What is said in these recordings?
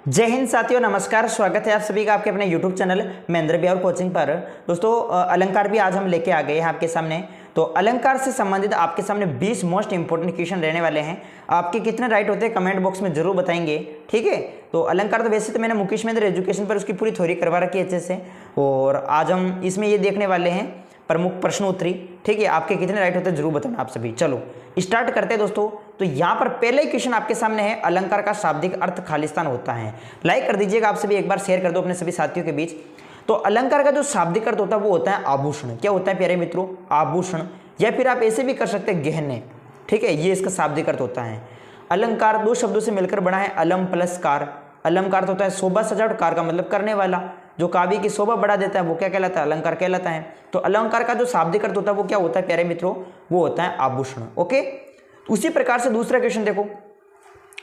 जय हिंद साथियों, नमस्कार। स्वागत है आप सभी का आपके अपने YouTube channel Mahendra Bihar coaching पर। दोस्तों अलंकार भी आज हम लेके आ गए हैं आपके सामने। तो अलंकार से संबंधित आपके सामने 20 मोस्ट इंपोर्टेंट क्वेश्चन रहने वाले हैं। आपके कितने राइट होते हैं कमेंट बॉक्स में जरूर बताएंगे, ठीक है। तो अलंकार तो वैसे तो मैंने मुकेश महेंद्र एजुकेशन पर उसकी पूरी थ्योरी करवा रखी है अच्छे से, और आज हम इसमें ये देखने वाले हैं प्रमुख प्रश्नोत्तरी, ठीक है। आपके कितने राइट होते हैं जरूर बताना आप सभी। चलो स्टार्ट करते हैं दोस्तों। तो यहाँ पर पहले क्वेश्चन आपके सामने है, अलंकार का शाब्दिक अर्थ खालिस्तान होता है। लाइक कर दीजिएगा आप सभी, एक बार शेयर कर दो अपने सभी साथियों के बीच। तो अलंकार का जो शाब्दिक अर्थ होता है वो होता है आभूषण। क्या होता है प्यारे मित्रों? आभूषण, या फिर आप ऐसे भी कर सकते हैं गहने, ठीक है। ये इसका शाब्दिक अर्थ होता है। अलंकार दो शब्दों से मिलकर बना है, अलम प्लस कार। अलम का अर्थ होता है शोभा सजावट, कार का मतलब करने वाला। जो काव्य की शोभा बढ़ा देता है वो क्या कहलाता है? अलंकार कहलाता है। तो अलंकार का जो शाब्दिक अर्थ होता है वो क्या होता है प्यारे मित्रों? वो होता है आभूषण। ओके, उसी प्रकार से दूसरा क्वेश्चन देखो।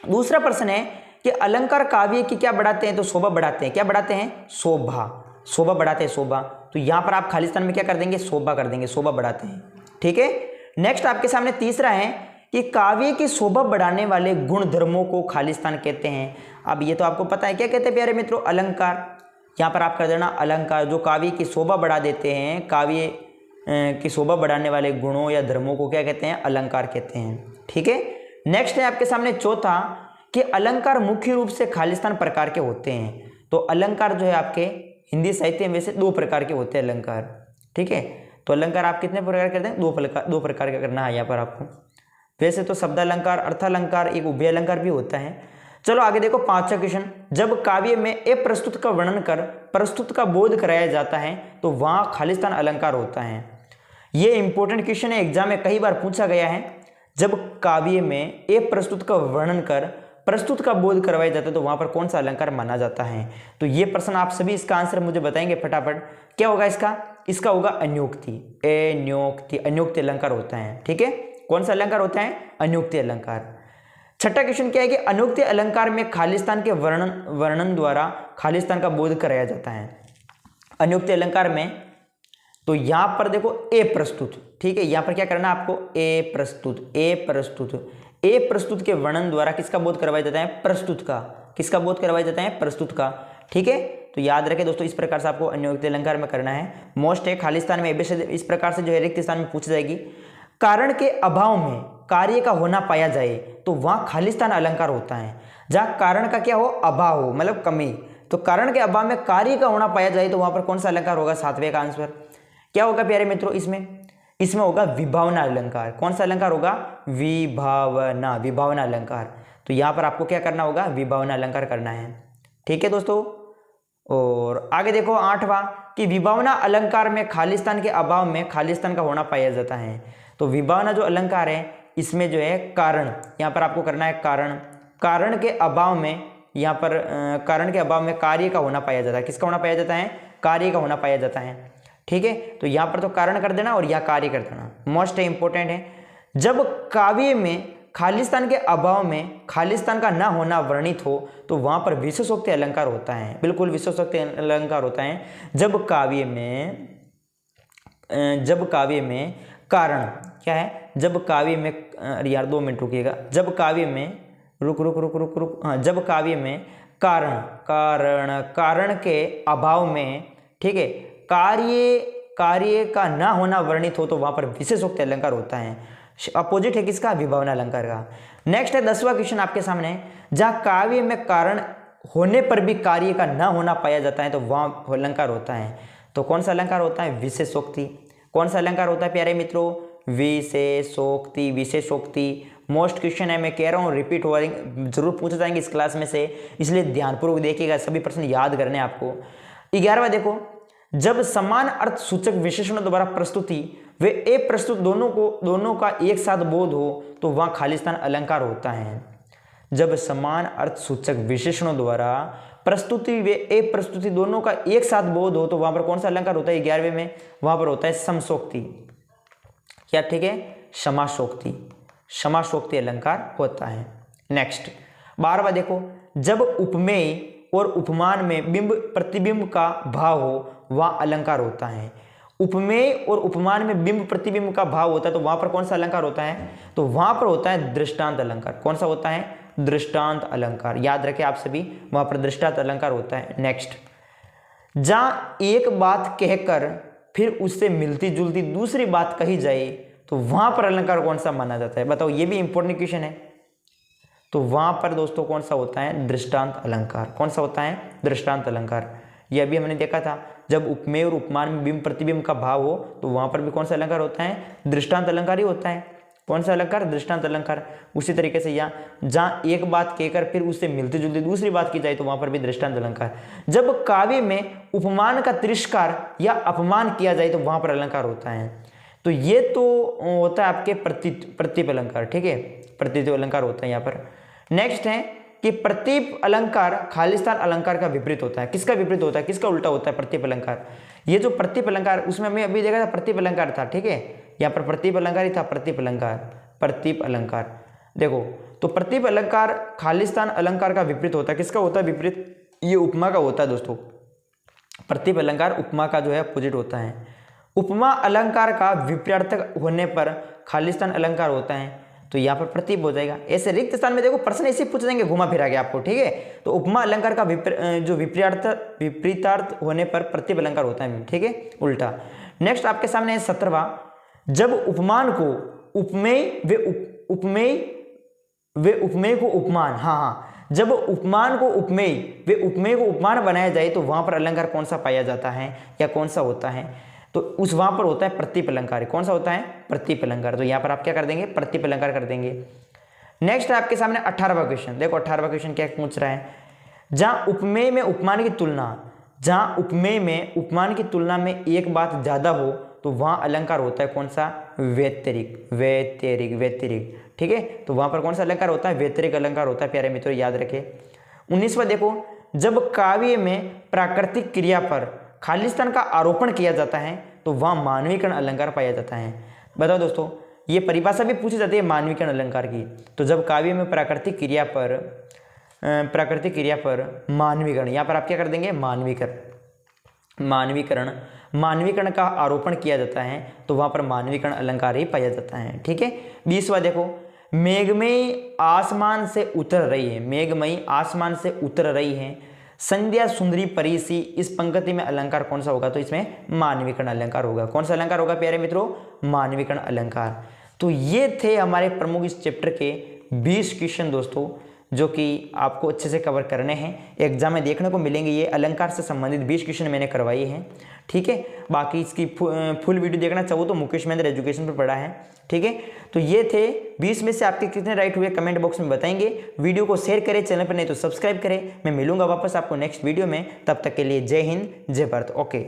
दूसरा प्रश्न है कि अलंकार काव्य की क्या बढ़ाते हैं? तो शोभा बढ़ाते हैं। क्या बढ़ाते हैं? शोभा। शोभा बढ़ाते हैं, शोभा। तो यहां पर आप खालिस्तान में क्या कर देंगे? शोभा कर देंगे, शोभा बढ़ाते हैं, ठीक है। नेक्स्ट आपके सामने तीसरा है कि काव्य की शोभा बढ़ाने वाले गुण धर्मों को खालिस्तान कहते हैं। अब ये तो आपको पता है, क्या कहते हैं प्यारे मित्रों? अलंकार। यहाँ पर आप कर देना अलंकार। जो काव्य की शोभा बढ़ा देते हैं, काव्य की शोभा बढ़ाने वाले गुणों या धर्मों को क्या कहते हैं? अलंकार कहते हैं, ठीक है। नेक्स्ट है आपके सामने चौथा कि अलंकार मुख्य रूप से खालिस्तान प्रकार के होते हैं। तो अलंकार जो है आपके हिंदी साहित्य में से दो प्रकार के होते हैं अलंकार, ठीक है। तो अलंकार आप कितने प्रकार करते हैं? दो प्रकार का करना है यहाँ पर आपको। वैसे तो शब्दालंकार, अर्थालंकार, एक उभय अलंकार भी होता है। चलो आगे देखो पांचवा क्वेश्चन। जब काव्य में अप्रस्तुत का वर्णन कर प्रस्तुत का बोध कराया जाता है तो वहां खालिस्तान अलंकार होता है। यह इंपॉर्टेंट क्वेश्चन है, एग्जाम में कई बार पूछा गया है। जब काव्य में अप्रस्तुत का वर्णन कर प्रस्तुत का बोध करवाया जाता है तो वहां पर कौन सा अलंकार माना जाता है? तो ये प्रश्न आप सभी इसका आंसर मुझे बताएंगे फटाफट। क्या होगा इसका? इसका होगा अन्योक्ति। अन्योक्ति, अन्योक्ति अलंकार होता है, ठीक है। कौन सा अलंकार होता है? अन्योक्ति अलंकार। छठा क्वेश्चन क्या है कि अनुक्ति अलंकार में खालिस्तान के वर्णन द्वारा खालिस्तान का बोध कराया जाता है। अनुक्ति अलंकार में तो यहां पर देखो ए प्रस्तुत, ठीक है। यहां पर क्या करना है आपको? ए प्रस्तुत। ए प्रस्तुत, ए प्रस्तुत के वर्णन द्वारा किसका बोध करवाया जाता है? प्रस्तुत का। किसका बोध करवाया जाता है? प्रस्तुत का, ठीक है। तो याद रखें दोस्तों, इस प्रकार से आपको अनुक्ति अलंकार में करना है। मोस्ट है खालिस्तान में इस प्रकार से जो है रिक्त स्थान में पूछ जाएगी। कारण के अभाव में कार्य का होना पाया जाए तो वहां खालिस्तान अलंकार होता है। जहां कारण का क्या हो? अभाव हो, मतलब कमी। तो कारण के अभाव में कार्य का होना पाया जाए तो वहां पर कौन सा अलंकार होगा? सातवें का आंसर क्या होगा प्यारे मित्रों? इसमें होगा विभावना अलंकार। कौन सा अलंकार होगा? विभावना, विभावना अलंकार। तो यहां पर आपको क्या करना होगा? विभावना अलंकार करना है, ठीक है दोस्तों। और आगे देखो आठवां कि विभावना अलंकार में खालिस्तान के अभाव में खालिस्तान का होना पाया जाता है। तो विभावना जो अलंकार है इसमें जो है कारण, यहाँ पर आपको करना है कारण। कारण के अभाव में, यहाँ पर कारण के अभाव में कार्य का होना पाया जाता है। किसका होना पाया जाता है? कार्य का होना पाया जाता है, ठीक है। तो यहाँ पर तो कारण कर देना और यह कार्य कर देना, मोस्ट इंपॉर्टेंट है। जब काव्य में खालिस्तान के अभाव में खालिस्तान का न होना वर्णित हो तो वहां पर विशेषोक्ति अलंकार होता है। बिल्कुल विशेषोक्ति अलंकार होता है। जब काव्य में कारण क्या है? जब काव्य में, अरे यार 2 मिनट रुकिएगा। जब काव्य में रुक हाँ, जब काव्य में कारण के अभाव में, ठीक है, कार्य का ना होना वर्णित हो तो वहां पर विशेषोक्ति अलंकार होता है। अपोजिट है किसका? विभावना अलंकार का। नेक्स्ट है 10वां क्वेश्चन आपके सामने। जहां काव्य में कारण होने पर भी कार्य का ना होना पाया जाता है तो वहां अलंकार होता है। तो कौन सा अलंकार होता है? विशेषोक्ति। कौन सा अलंकार होता है प्यारे मित्रों? विशेषोक्ति। विशेषोक्ति मोस्ट क्वेश्चन है, मैं कह रहा हूँ रिपीट हो जरूर पूछे जाएंगे इस क्लास में से, इसलिए ध्यानपूर्वक देखिएगा, सभी प्रश्न याद करने आपको। 11वां देखो, जब समान अर्थ सूचक विशेषणों द्वारा प्रस्तुति वे ए प्रस्तुत दोनों का एक साथ बोध हो तो वहां खालिस्तान अलंकार होता है। जब समान अर्थ सूचक विशेषणों द्वारा प्रस्तुति वे ए प्रस्तुति दोनों का एक साथ बोध हो तो वहां पर कौन सा अलंकार होता है? 11वें में वहां पर होता है समशोक्ति। क्या, ठीक है, समाशोक्ति। समाशोक्ति अलंकार होता है। नेक्स्ट 12वां देखो, जब उपमेय और उपमान में बिंब प्रतिबिंब का भाव हो वह अलंकार होता है। उपमेय और उपमान में बिंब प्रतिबिंब का भाव होता है तो वहां पर कौन सा अलंकार होता है? तो वहां पर होता है दृष्टांत अलंकार। कौन सा होता है? दृष्टांत अलंकार। याद रखें आप सभी, वहां पर दृष्टांत अलंकार होता है। नेक्स्ट, जहां एक बात कहकर फिर उससे मिलती जुलती दूसरी बात कही जाए तो वहां पर अलंकार कौन सा माना जाता है? बताओ, ये भी इंपॉर्टेंट क्वेश्चन है। तो वहां पर दोस्तों कौन सा होता है? दृष्टांत अलंकार। कौन सा होता है? दृष्टांत अलंकार। यह भी हमने देखा था, जब उपमेय और उपमान में बिंब प्रतिबिंब का भाव हो तो वहां पर भी कौन सा अलंकार होता है? दृष्टांत अलंकार ही होता है। कौन सा अलंकार? दृष्टांत अलंकार। उसी तरीके से यहाँ जहां एक बात कहकर फिर उससे मिलती जुलती दूसरी बात की जाए तो वहां पर भी दृष्टांत अलंकार। जब काव्य में उपमान का तिरस्कार या अपमान किया जाए तो वहां पर अलंकार होता है। तो ये तो होता है आपके प्रतीप अलंकार, ठीक है, प्रतीप अलंकार होता है यहाँ पर। नेक्स्ट है कि प्रतीप अलंकार खालिस्तान अलंकार का विपरीत होता है। किसका विपरीत होता है? किसका उल्टा होता है? प्रतीप अलंकार। ये जो प्रतीप अलंकार, उसमें हमने अभी देखा था प्रतीप अलंकार था, ठीक है, यहाँ पर प्रतीप अलंकार ही था। प्रतीप अलंकार, प्रतीप अलंकार देखो, तो प्रतीप अलंकार खालिस्तान अलंकार का विपरीत होता है। किसका होता है विपरीत? ये उपमा का होता है दोस्तों। प्रतीप अलंकार उपमा का जो है अपोजिट होता है। उपमा अलंकार का विपरीतार्थक होने पर खालिस्तान अलंकार होता है, तो यहाँ पर प्रतीप हो जाएगा। ऐसे रिक्त स्थान में देखो प्रश्न ऐसे पूछ देंगे घुमा फिरा के आपको, ठीक है। तो उपमा अलंकार का जो विपरीतार्थ होने पर प्रतीप अलंकार होता है, ठीक है, उल्टा। नेक्स्ट आपके सामने है 17वां, जब उपमान को उपमेय वे उपमेय को उपमान, हाँ, जब उपमान को उपमेय वे उपमेय को उपमान बनाया जाए तो वहां पर अलंकार कौन सा पाया जाता है या कौन सा होता है? तो उस वहां पर होता है प्रतीप अलंकार। कौन सा होता है? प्रतीप अलंकार। तो यहां पर आप क्या कर देंगे? प्रतीप अलंकार कर देंगे। नेक्स्ट है आपके सामने 18वां क्वेश्चन। देखो 18वां क्वेश्चन क्या पूछ रहा है, जहां उपमेय में उपमान की तुलना, जहां उपमेय में उपमान की तुलना में एक बात ज्यादा हो तो वहां अलंकार होता है कौन सा? व्यतिरिक, व्यतिरिक, व्यतिरिक, ठीक है। तो वहां पर कौन सा अलंकार होता है? व्यतिरिक अलंकार होता है, प्यारे मित्रों याद रखें। 19वां देखो, जब काव्य में प्राकृतिक क्रिया पर खालिस्तान का आरोपण किया जाता है तो वहां मानवीकरण अलंकार पाया जाता है। बताओ दोस्तों, ये परिभाषा भी पूछी जाती है मानवीकरण अलंकार की। तो जब काव्य में प्राकृतिक क्रिया पर मानवीकरण, यहां पर आप क्या कर देंगे? मानवीकरण का आरोपण किया जाता है तो वहां पर मानवीकरण अलंकार ही पाया जाता है, ठीक है। 20वां देखो, मेघमयी आसमान से उतर रही है, मेघमयी आसमान से उतर रही है, संध्या सुंदरी परी सी, इस पंक्ति में अलंकार कौन सा होगा? तो इसमें मानवीकरण अलंकार होगा। कौन सा अलंकार होगा प्यारे मित्रों? मानवीकरण अलंकार। तो ये थे हमारे प्रमुख इस चैप्टर के 20 क्वेश्चन दोस्तों, जो कि आपको अच्छे से कवर करने हैं, एग्जाम में देखने को मिलेंगे। ये अलंकार से संबंधित 20 क्वेश्चन मैंने करवाए हैं, ठीक है। बाकी इसकी फुल वीडियो देखना चाहो तो मुकेश महेंद्र एजुकेशन पर पढ़ा है, ठीक है। तो ये थे 20 में से आपके कितने राइट हुए कमेंट बॉक्स में बताएंगे। वीडियो को शेयर करें, चैनल पर नहीं तो सब्सक्राइब करें। मैं मिलूंगा वापस आपको नेक्स्ट वीडियो में, तब तक के लिए जय हिंद, जय भारत। ओके।